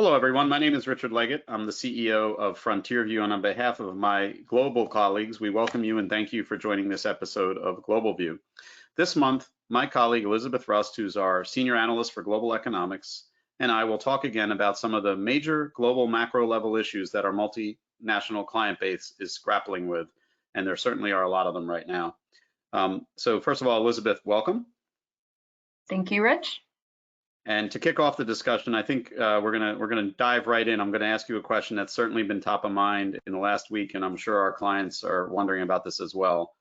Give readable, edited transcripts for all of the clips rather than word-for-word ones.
Hello, everyone. My name is Richard Leggett. I'm the CEO of FrontierView, and on behalf of my global colleagues, we welcome you and thank you for joining this episode of GlobalView. This month, my colleague Elizabeth Rust, who's our senior analyst for global economics, and I will talk again about some of the major global macro level issues that our multinational client base is grappling with, and there certainly are a lot of them right now. So first of all, Elizabeth, welcome. Thank you, Rich. And to kick off the discussion, I think we're gonna dive right in. I'm gonna ask you a question that's certainly been top of mind in the last week, and I'm sure our clients are wondering about this as well,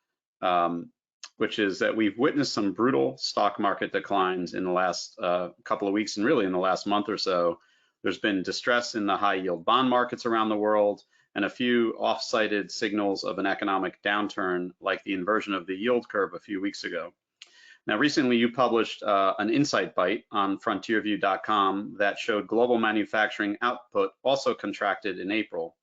which is that we've witnessed some brutal stock market declines in the last couple of weeks, and really in the last month or so. There's been distress in the high yield bond markets around the world, and a few off-cited signals of an economic downturn, like the inversion of the yield curve a few weeks ago. Now, recently you published an insight bite on FrontierView.com that showed global manufacturing output also contracted in April.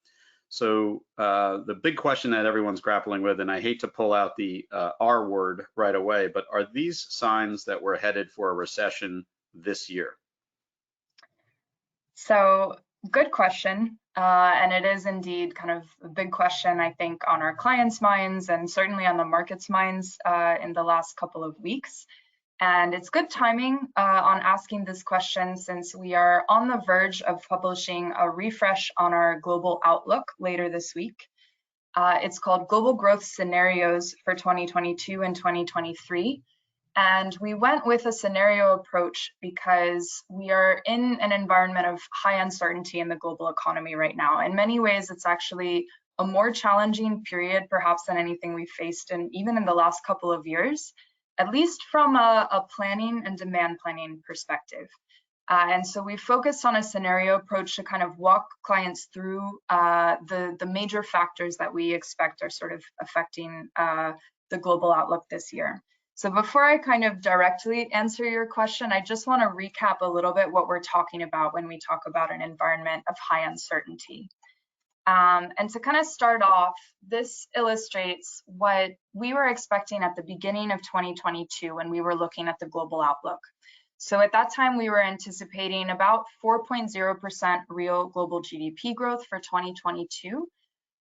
So the big question that everyone's grappling with, and I hate to pull out the R word right away, but are these signs that we're headed for a recession this year? So good question. And it is indeed kind of a big question, I think, on our clients' minds and certainly on the market's minds in the last couple of weeks. And it's good timing on asking this question since we are on the verge of publishing a refresh on our global outlook later this week. It's called Global Growth Scenarios for 2022 and 2023. And we went with a scenario approach because we are in an environment of high uncertainty in the global economy right now. In many ways, it's actually a more challenging period, perhaps, than anything we've faced even in the last couple of years, at least from a planning and demand planning perspective. And so we focused on a scenario approach to kind of walk clients through the major factors that we expect are sort of affecting the global outlook this year. So before I kind of directly answer your question, I just want to recap a little bit what we're talking about when we talk about an environment of high uncertainty. And to kind of start off, this illustrates what we were expecting at the beginning of 2022 when we were looking at the global outlook. So at that time, we were anticipating about 4.0% real global GDP growth for 2022.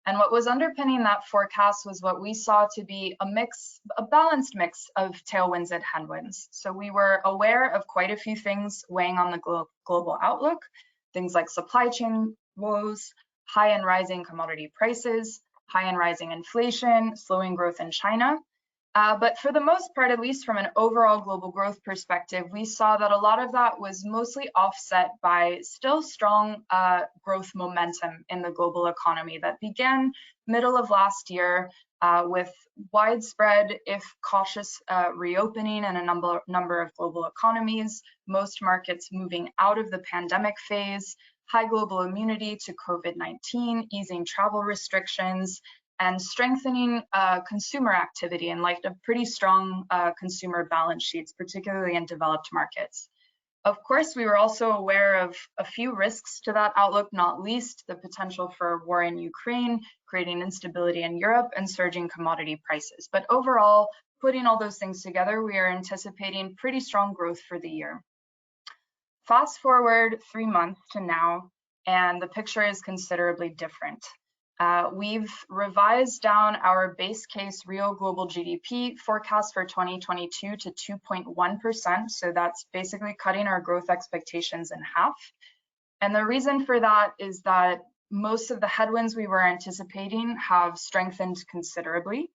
And what was underpinning that forecast was what we saw to be a balanced mix of tailwinds and headwinds. So we were aware of quite a few things weighing on the global outlook, things like supply chain woes, high and rising commodity prices, high and rising inflation, slowing growth in China. But for the most part, at least from an overall global growth perspective, we saw that a lot of that was mostly offset by still strong growth momentum in the global economy that began middle of last year with widespread, if cautious, reopening in a number of global economies, most markets moving out of the pandemic phase, high global immunity to COVID-19, easing travel restrictions, and strengthening consumer activity in light of pretty strong consumer balance sheets, particularly in developed markets. Of course, we were also aware of a few risks to that outlook, not least the potential for war in Ukraine, creating instability in Europe and surging commodity prices. But overall, putting all those things together, we are anticipating pretty strong growth for the year. Fast forward 3 months to now, and the picture is considerably different. We've revised down our base case real global GDP forecast for 2022 to 2.1%. So that's basically cutting our growth expectations in half. And the reason for that is that most of the headwinds we were anticipating have strengthened considerably.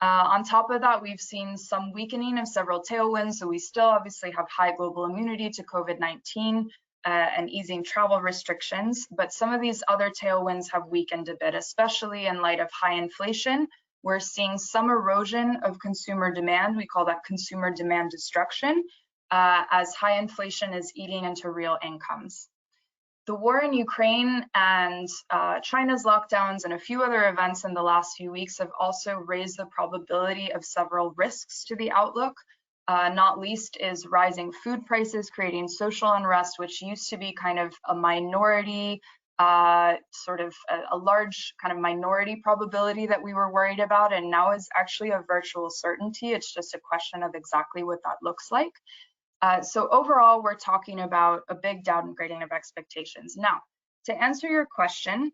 On top of that, we've seen some weakening of several tailwinds. So we still obviously have high global immunity to COVID-19. And easing travel restrictions, but some of these other tailwinds have weakened a bit, especially in light of high inflation. We're seeing some erosion of consumer demand. We call that consumer demand destruction, as high inflation is eating into real incomes. The war in Ukraine and China's lockdowns and a few other events in the last few weeks have also raised the probability of several risks to the outlook. Not least is rising food prices, creating social unrest, which used to be kind of a minority, sort of a large kind of minority probability that we were worried about, and now is actually a virtual certainty. It's just a question of exactly what that looks like. So overall, we're talking about a big downgrading of expectations. Now, to answer your question,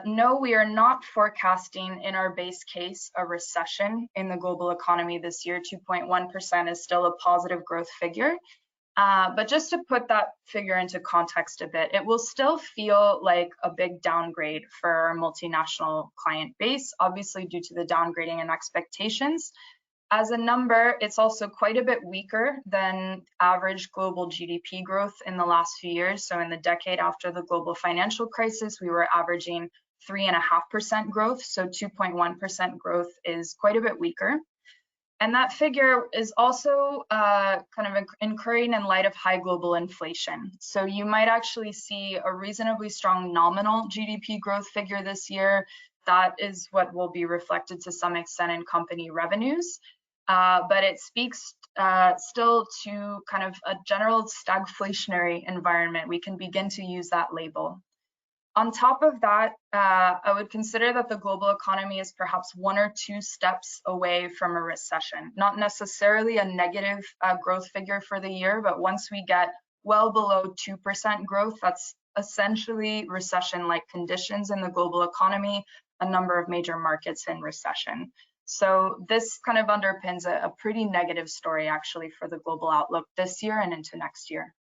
no, we are not forecasting in our base case a recession in the global economy this year. 2.1% is still a positive growth figure. But just to put that figure into context a bit, it will still feel like a big downgrade for our multinational client base, obviously due to the downgrading and expectations. As a number, it's also quite a bit weaker than average global GDP growth in the last few years. So in the decade after the global financial crisis, we were averaging 3.5% growth. So 2.1% growth is quite a bit weaker. And that figure is also kind of incurring in light of high global inflation. So you might actually see a reasonably strong nominal GDP growth figure this year. That is what will be reflected to some extent in company revenues. But it speaks still to kind of a general stagflationary environment. We can begin to use that label. On top of that, I would consider that the global economy is perhaps 1 or 2 steps away from a recession, not necessarily a negative growth figure for the year, but once we get well below 2% growth, that's essentially recession-like conditions in the global economy, a number of major markets in recession. So this kind of underpins a pretty negative story actually for the global outlook this year and into next year.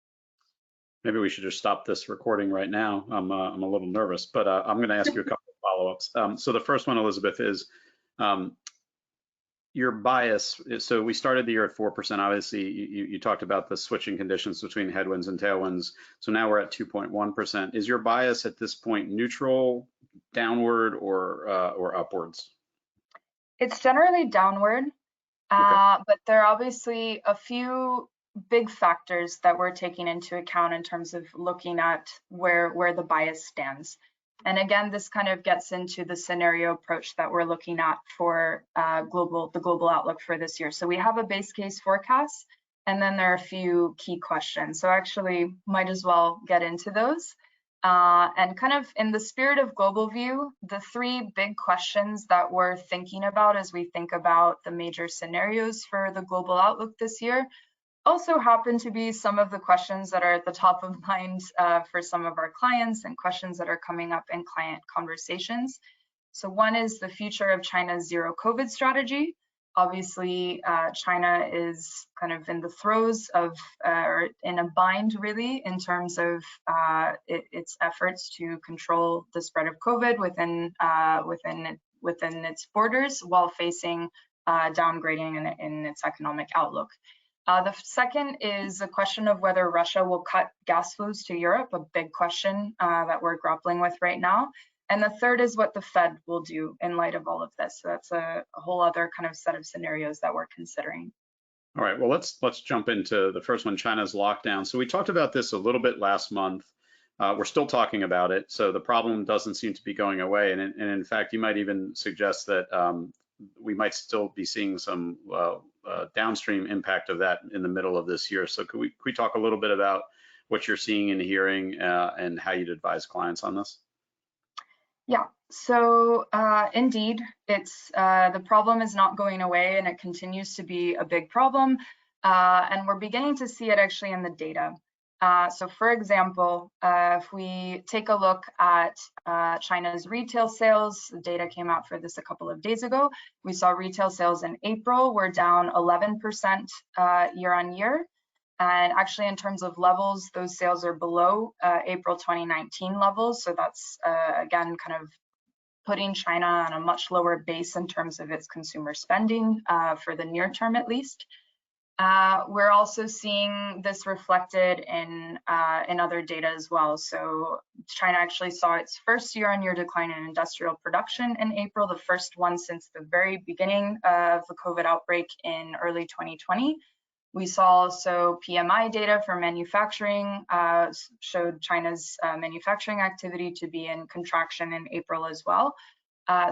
Maybe we should just stop this recording right now. I'm a little nervous, but I'm going to ask you a couple of follow-ups. So the first one, Elizabeth, is your bias. So we started the year at 4%. Obviously, you talked about the switching conditions between headwinds and tailwinds. So now we're at 2.1%. Is your bias at this point neutral, downward, or upwards? It's generally downward, Okay. but there are obviously a few big factors that we're taking into account in terms of looking at where the bias stands. And again, this kind of gets into the scenario approach that we're looking at for the global outlook for this year. So we have a base case forecast, and then there are a few key questions. So actually might as well get into those. And kind of in the spirit of GlobalView, the 3 big questions that we're thinking about as we think about the major scenarios for the global outlook this year also happen to be some of the questions that are at the top of mind for some of our clients and questions that are coming up in client conversations. So one is the future of China's zero COVID strategy. Obviously, China is kind of in the throes of, or in a bind really, in terms of its efforts to control the spread of COVID within its borders, while facing downgrading in its economic outlook. The second is a question of whether Russia will cut gas flows to Europe, a big question that we're grappling with right now. And the third is what the Fed will do in light of all of this. So that's a whole other kind of set of scenarios that we're considering. All right, well, let's jump into the first one, China's lockdown. So we talked about this a little bit last month. We're still talking about it. So the problem doesn't seem to be going away. And in fact, you might even suggest that we might still be seeing some downstream impact of that in the middle of this year. So could we talk a little bit about what you're seeing and hearing and how you'd advise clients on this? Yeah, so indeed, it's the problem is not going away, and it continues to be a big problem. And we're beginning to see it actually in the data. So for example, if we take a look at China's retail sales, the data came out for this a couple of days ago. We saw retail sales in April were down 11% year on year. And actually, in terms of levels, those sales are below April 2019 levels. So that's, again, kind of putting China on a much lower base in terms of its consumer spending for the near term, at least. We're also seeing this reflected in other data as well. So China actually saw its first year-on-year decline in industrial production in April, the first one since the very beginning of the COVID outbreak in early 2020. We saw also PMI data for manufacturing showed China's manufacturing activity to be in contraction in April as well.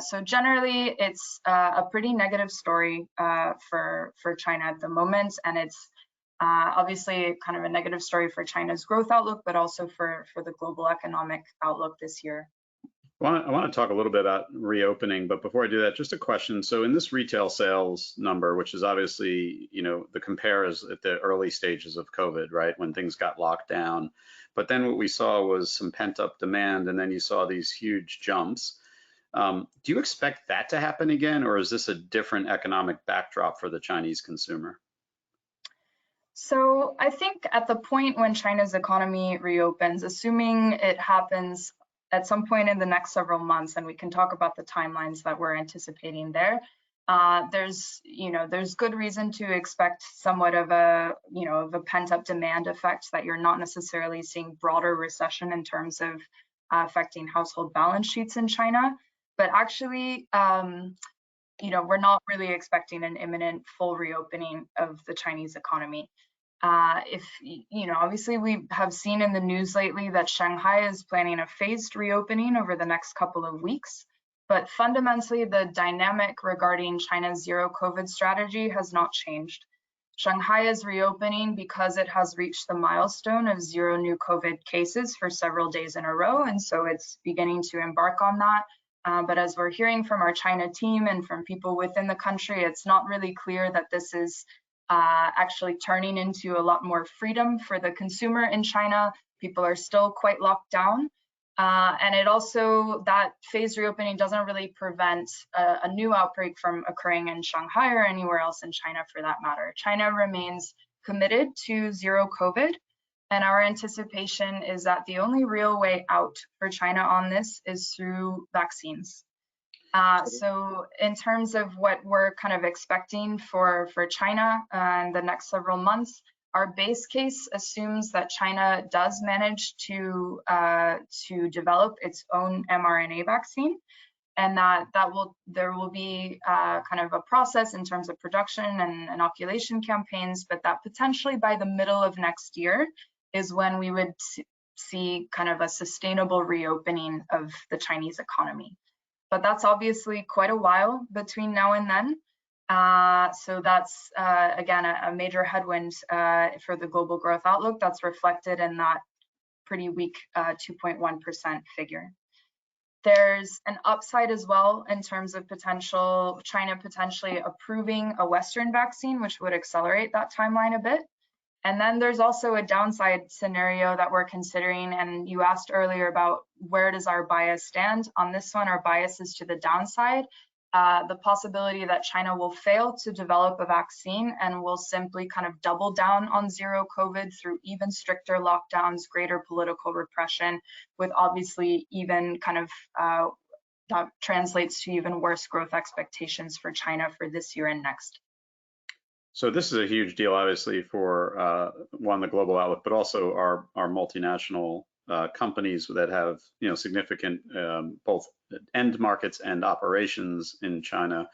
So generally, it's a pretty negative story for China at the moment, and it's obviously kind of a negative story for China's growth outlook, but also for the global economic outlook this year. I want to talk a little bit about reopening, but before I do that, just a question. So in this retail sales number, which is obviously, the compare is at the early stages of COVID, right? When things got locked down. But then what we saw was some pent up demand, and then you saw these huge jumps. Do you expect that to happen again, or is this a different economic backdrop for the Chinese consumer? So I think at the point when China's economy reopens, assuming it happens at some point in the next several months, and we can talk about the timelines that we're anticipating there, there's good reason to expect somewhat of a pent-up demand effect that you're not necessarily seeing broader recession in terms of affecting household balance sheets in China. But actually, we're not really expecting an imminent full reopening of the Chinese economy. Obviously we have seen in the news lately that Shanghai is planning a phased reopening over the next couple of weeks, but fundamentally the dynamic regarding China's zero COVID strategy has not changed. Shanghai is reopening because it has reached the milestone of zero new COVID cases for several days in a row, and so it's beginning to embark on that. But as we're hearing from our China team and from people within the country, it's not really clear that this is actually turning into a lot more freedom for the consumer in China. People are still quite locked down. And it also, that phase reopening doesn't really prevent a new outbreak from occurring in Shanghai or anywhere else in China for that matter. China remains committed to zero COVID. And our anticipation is that the only real way out for China on this is through vaccines. So in terms of what we're kind of expecting for China in the next several months, our base case assumes that China does manage to develop its own mRNA vaccine, and that there will be kind of a process in terms of production and inoculation campaigns, but that potentially by the middle of next year is when we would see kind of a sustainable reopening of the Chinese economy. But that's obviously quite a while between now and then. So that's, again, a major headwind for the global growth outlook that's reflected in that pretty weak 2.1% figure. There's an upside as well in terms of China potentially approving a Western vaccine, which would accelerate that timeline a bit. And then there's also a downside scenario that we're considering. And you asked earlier about where does our bias stand? On this one, our bias is to the downside. The possibility that China will fail to develop a vaccine and will simply kind of double down on zero COVID through even stricter lockdowns, greater political repression, with obviously even kind of that translates to even worse growth expectations for China for this year and next. So this is a huge deal, obviously, for the global outlook, but also our multinational companies that have significant both end markets and operations in China.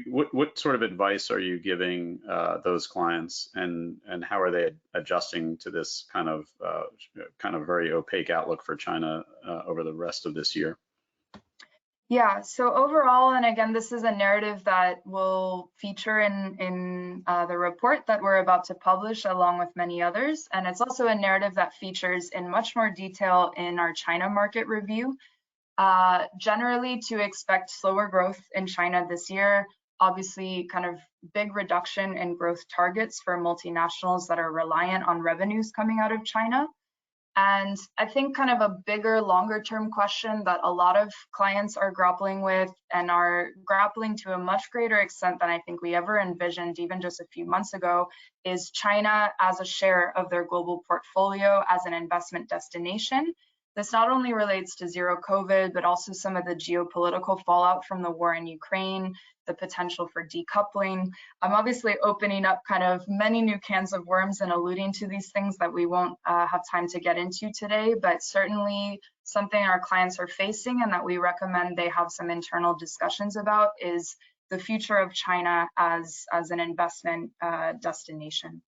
What sort of advice are you giving those clients, and how are they adjusting to this kind of very opaque outlook for China over the rest of this year? Yeah, so overall, and again, this is a narrative that will feature in the report that we're about to publish along with many others. And it's also a narrative that features in much more detail in our China market review. Generally, to expect slower growth in China this year, obviously kind of big reduction in growth targets for multinationals that are reliant on revenues coming out of China. And I think kind of a bigger, longer term question that a lot of clients are grappling with and are grappling to a much greater extent than I think we ever envisioned even just a few months ago is China as a share of their global portfolio as an investment destination. This not only relates to zero COVID, but also some of the geopolitical fallout from the war in Ukraine, the potential for decoupling. I'm obviously opening up kind of many new cans of worms and alluding to these things that we won't have time to get into today, but certainly something our clients are facing and that we recommend they have some internal discussions about is the future of China as an investment destination.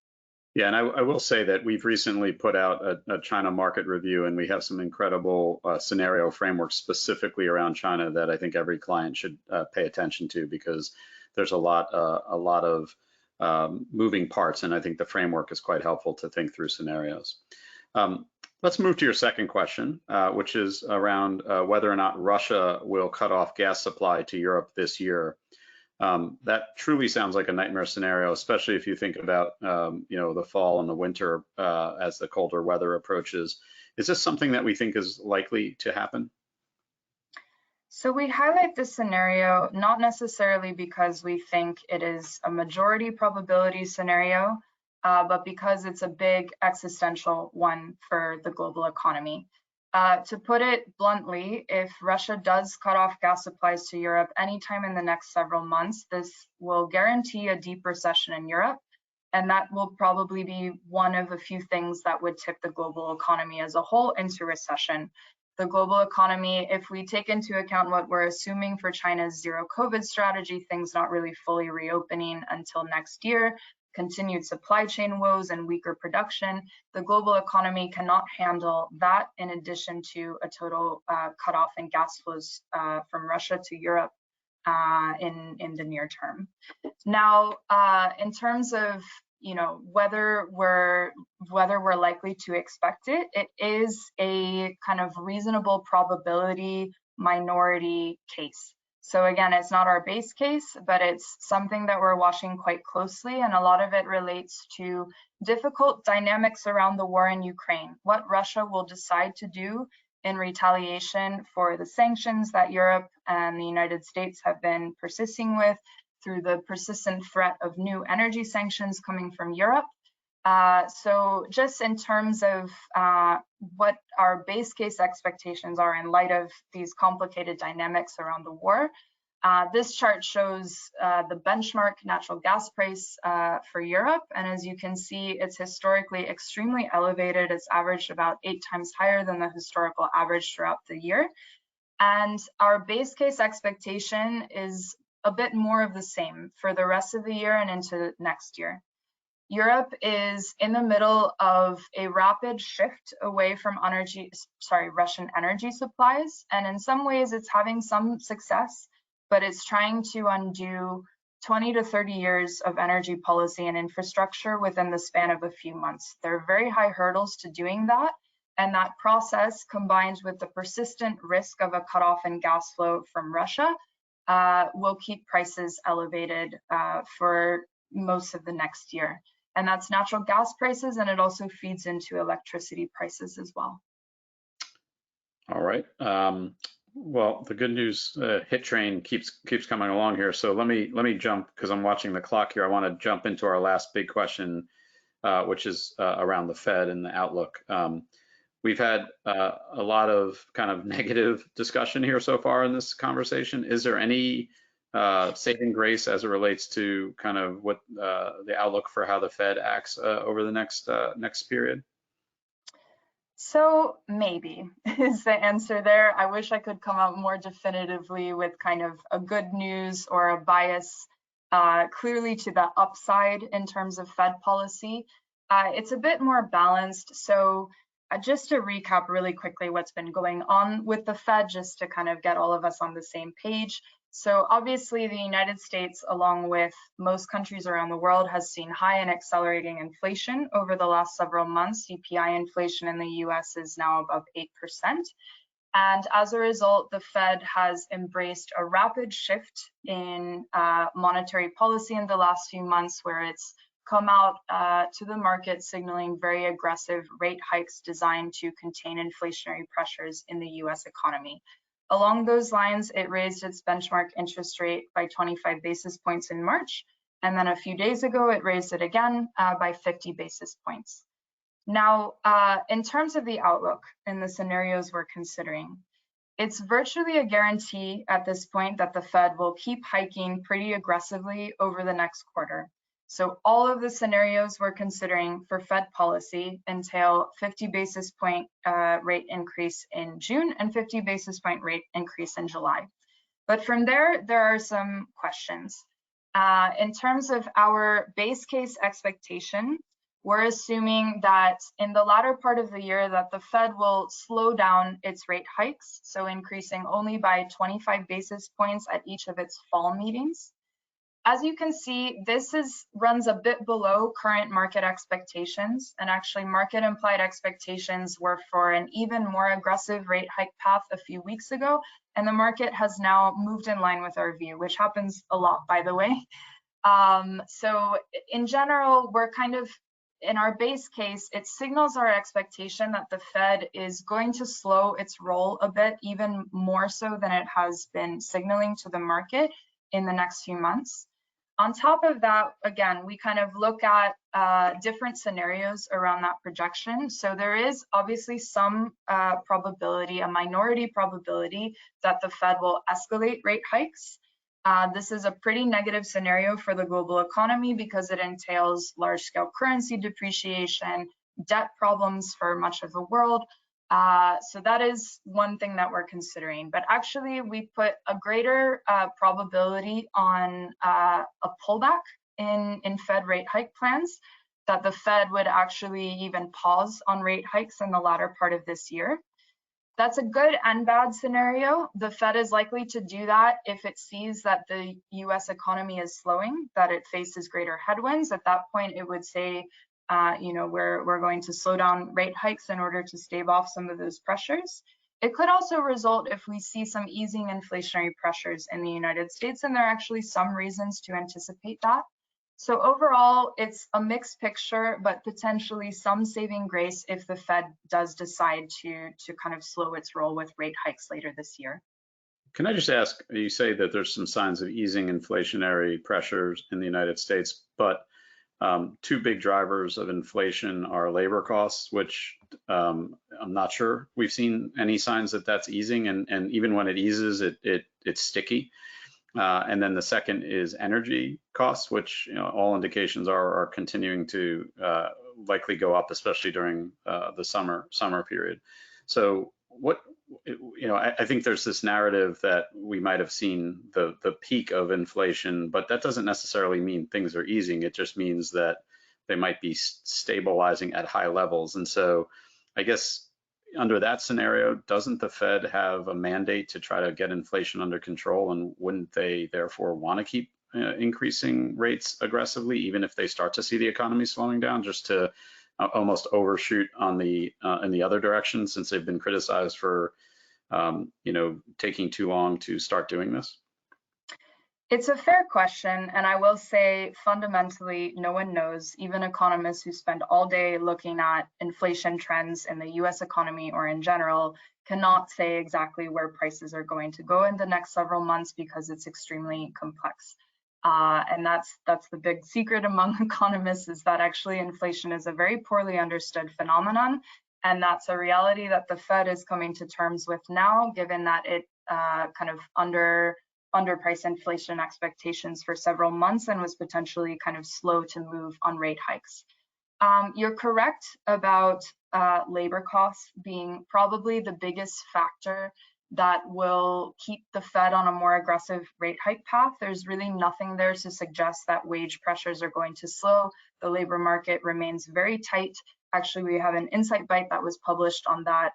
Yeah, and I will say that we've recently put out a China market review, and we have some incredible scenario frameworks specifically around China that I think every client should pay attention to, because there's a lot of moving parts, and I think the framework is quite helpful to think through scenarios. Let's move to your second question, which is around whether or not Russia will cut off gas supply to Europe this year. That truly sounds like a nightmare scenario, especially if you think about the fall and the winter as the colder weather approaches. Is this something that we think is likely to happen? So we highlight this scenario not necessarily because we think it is a majority probability scenario, but because it's a big existential one for the global economy. To put it bluntly, if Russia does cut off gas supplies to Europe anytime in the next several months, this will guarantee a deep recession in Europe, and that will probably be one of a few things that would tip the global economy as a whole into recession. The global economy, if we take into account what we're assuming for China's zero COVID strategy, things not really fully reopening until next year, continued supply chain woes and weaker production, the global economy cannot handle that, in addition to a total cutoff in gas flows from Russia to Europe in the near term. Now, in terms of whether we're likely to expect it, it is a kind of reasonable probability minority case. So again, it's not our base case, but it's something that we're watching quite closely, and a lot of it relates to difficult dynamics around the war in Ukraine, what Russia will decide to do in retaliation for the sanctions that Europe and the United States have been persisting with, through the persistent threat of new energy sanctions coming from Europe. So just in terms of what our base case expectations are in light of these complicated dynamics around the war, this chart shows the benchmark natural gas price for Europe. And as you can see, it's historically extremely elevated. It's averaged about 8 times higher than the historical average throughout the year. And our base case expectation is a bit more of the same for the rest of the year and into next year. Europe is in the middle of a rapid shift away from Russian energy supplies. And in some ways it's having some success, but it's trying to undo 20 to 30 years of energy policy and infrastructure within the span of a few months. There are very high hurdles to doing that. And that process, combined with the persistent risk of a cutoff in gas flow from Russia, will keep prices elevated for most of the next year. And that's natural gas prices, and it also feeds into electricity prices as well. All right. Well, the good news hit train keeps coming along here. So let me jump, because I'm watching the clock here. I want to jump into our last big question, which is around the Fed and the outlook. We've had a lot of kind of negative discussion here so far in this conversation. Is there any saving grace as it relates to kind of what the outlook for how the Fed acts over the next period? So maybe is the answer there. I wish I could come out more definitively with kind of a good news or a bias clearly to the upside in terms of Fed policy. It's a bit more balanced. So just to recap really quickly what's been going on with the Fed, just to kind of get all of us on the same page. So obviously the United States, along with most countries around the world, has seen high and accelerating inflation over the last several months. CPI inflation in the US is now above 8%. And as a result, the Fed has embraced a rapid shift in monetary policy in the last few months, where it's come out to the market signaling very aggressive rate hikes designed to contain inflationary pressures in the US economy. Along those lines, it raised its benchmark interest rate by 25 basis points in March. And then a few days ago, it raised it again by 50 basis points. Now, in terms of the outlook and the scenarios we're considering, it's virtually a guarantee at this point that the Fed will keep hiking pretty aggressively over the next quarter. So all of the scenarios we're considering for Fed policy entail 50 basis point rate increase in June and 50 basis point rate increase in July. But from there are some questions. In terms of our base case expectation, we're assuming that in the latter part of the year that the Fed will slow down its rate hikes, so increasing only by 25 basis points at each of its fall meetings. As you can see, this runs a bit below current market expectations, and actually market implied expectations were for an even more aggressive rate hike path a few weeks ago, and the market has now moved in line with our view, which happens a lot, by the way. So in general, we're kind of, in our base case, it signals our expectation that the Fed is going to slow its roll a bit, even more so than it has been signaling to the market in the next few months. On top of that, again, we kind of look at different scenarios around that projection. So there is obviously some probability, a minority probability, that the Fed will escalate rate hikes. This is a pretty negative scenario for the global economy because it entails large-scale currency depreciation, debt problems for much of the world. So that is one thing that we're considering. But actually, we put a greater probability on a pullback in Fed rate hike plans, that the Fed would actually even pause on rate hikes in the latter part of this year. That's a good and bad scenario. The Fed is likely to do that if it sees that the US economy is slowing, that it faces greater headwinds. At that point, it would say, we're going to slow down rate hikes in order to stave off some of those pressures. It could also result if we see some easing inflationary pressures in the United States, and there are actually some reasons to anticipate that. So overall, it's a mixed picture, but potentially some saving grace if the Fed does decide to kind of slow its roll with rate hikes later this year. Can I just ask, you say that there's some signs of easing inflationary pressures in the United States, but two big drivers of inflation are labor costs, which I'm not sure we've seen any signs that that's easing, and even when it eases, it's sticky. And then the second is energy costs, which all indications are continuing to likely go up, especially during the summer period. So I think there's this narrative that we might have seen the peak of inflation, but that doesn't necessarily mean things are easing. It just means that they might be stabilizing at high levels. And so I guess under that scenario, doesn't the Fed have a mandate to try to get inflation under control? And wouldn't they therefore want to keep increasing rates aggressively, even if they start to see the economy slowing down, just to almost overshoot on in the other direction, since they've been criticized for taking too long to start doing this? It's a fair question, and I will say fundamentally, no one knows. Even economists who spend all day looking at inflation trends in the US economy or in general cannot say exactly where prices are going to go in the next several months because it's extremely complex. And that's the big secret among economists, is that actually inflation is a very poorly understood phenomenon. And that's a reality that the Fed is coming to terms with now, given that it kind of underpriced inflation expectations for several months and was potentially kind of slow to move on rate hikes. You're correct about labor costs being probably the biggest factor that will keep the Fed on a more aggressive rate hike path. There's really nothing there to suggest that wage pressures are going to slow. The labor market remains very tight. Actually, we have an Insight Bite that was published on that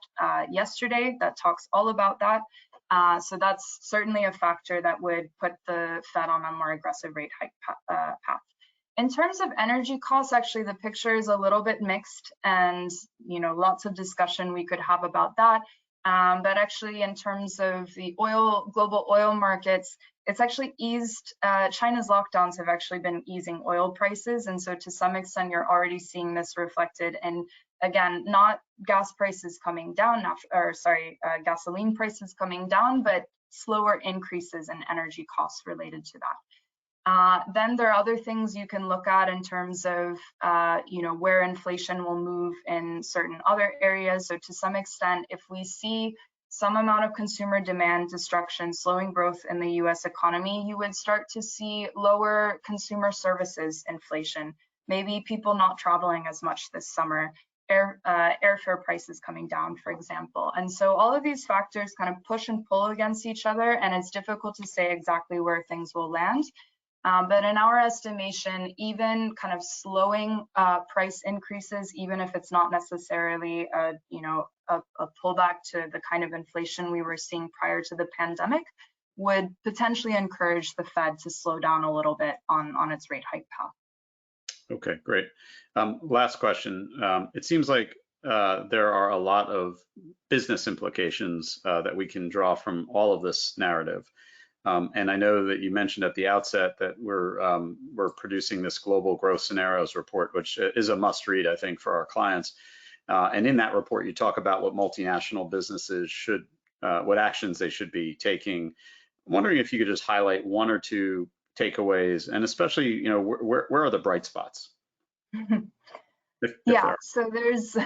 yesterday that talks all about that. So that's certainly a factor that would put the Fed on a more aggressive rate hike path. In terms of energy costs, actually the picture is a little bit mixed, and lots of discussion we could have about that. But actually, in terms of the global oil markets, it's actually eased. China's lockdowns have actually been easing oil prices, and so to some extent, you're already seeing this reflected in, again, not gas prices coming down, gasoline prices coming down, but slower increases in energy costs related to that. Then there are other things you can look at in terms of, where inflation will move in certain other areas. So to some extent, if we see some amount of consumer demand destruction slowing growth in the US economy, you would start to see lower consumer services inflation, maybe people not traveling as much this summer, airfare prices coming down, for example. And so all of these factors kind of push and pull against each other, and it's difficult to say exactly where things will land. But in our estimation, even kind of slowing price increases, even if it's not necessarily a pullback to the kind of inflation we were seeing prior to the pandemic, would potentially encourage the Fed to slow down a little bit on its rate hike path. Okay, great. Last question. It seems like there are a lot of business implications that we can draw from all of this narrative. And I know that you mentioned at the outset that we're producing this global growth scenarios report, which is a must read, I think, for our clients. And in that report, you talk about what multinational businesses should, what actions they should be taking. I'm wondering if you could just highlight one or two takeaways, and especially, you know, where are the bright spots? Yeah, so there's,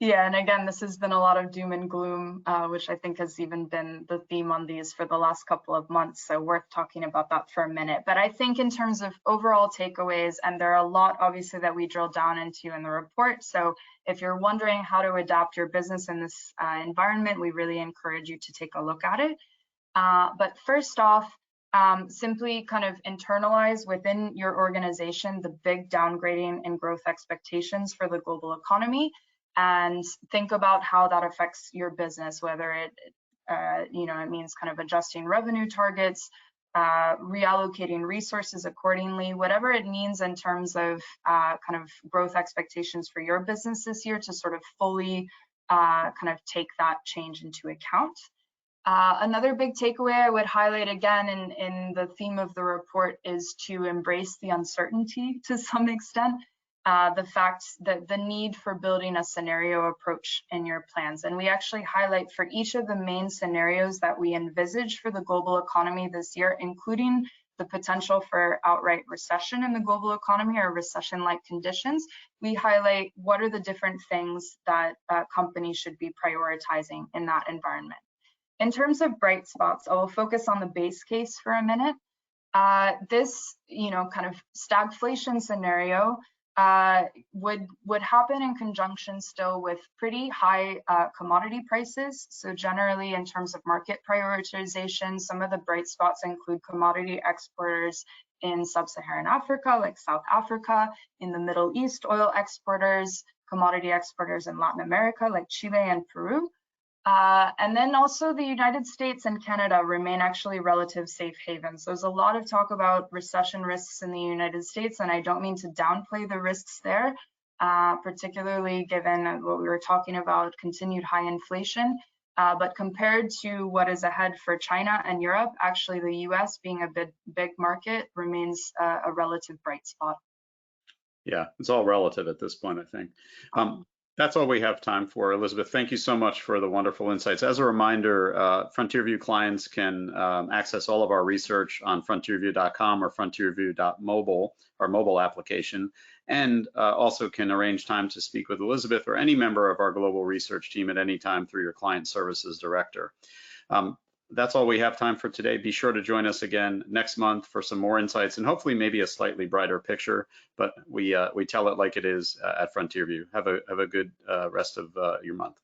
yeah, and again, this has been a lot of doom and gloom, which I think has even been the theme on these for the last couple of months, so worth talking about that for a minute. But I think in terms of overall takeaways, and there are a lot, obviously, that we drill down into in the report, so if you're wondering how to adapt your business in this environment, we really encourage you to take a look at it. But first off, simply kind of internalize within your organization the big downgrading in growth expectations for the global economy, and think about how that affects your business, whether it it means kind of adjusting revenue targets, reallocating resources accordingly, whatever it means in terms of kind of growth expectations for your business this year, to sort of fully kind of take that change into account. Another big takeaway I would highlight again in the theme of the report is to embrace the uncertainty to some extent, the fact that the need for building a scenario approach in your plans. And we actually highlight for each of the main scenarios that we envisage for the global economy this year, including the potential for outright recession in the global economy or recession-like conditions, we highlight what are the different things that companies should be prioritizing in that environment. In terms of bright spots, I will focus on the base case for a minute. This, kind of stagflation scenario would happen in conjunction still with pretty high commodity prices. So generally, in terms of market prioritization, some of the bright spots include commodity exporters in sub-Saharan Africa, like South Africa, in the Middle East, oil exporters, commodity exporters in Latin America, like Chile and Peru. And then also the United States and Canada remain actually relative safe havens. There's a lot of talk about recession risks in the United States, and I don't mean to downplay the risks there, particularly given what we were talking about, continued high inflation. But compared to what is ahead for China and Europe, actually the US, being a big market, remains a relative bright spot. Yeah, it's all relative at this point, I think. That's all we have time for, Elizabeth. Thank you so much for the wonderful insights. As a reminder, FrontierView clients can access all of our research on frontierview.com or frontierview.mobile, our mobile application, and also can arrange time to speak with Elizabeth or any member of our global research team at any time through your client services director. That's all we have time for today. Be sure to join us again next month for some more insights and hopefully maybe a slightly brighter picture, but we tell it like it is at FrontierView. Have a good rest of your month.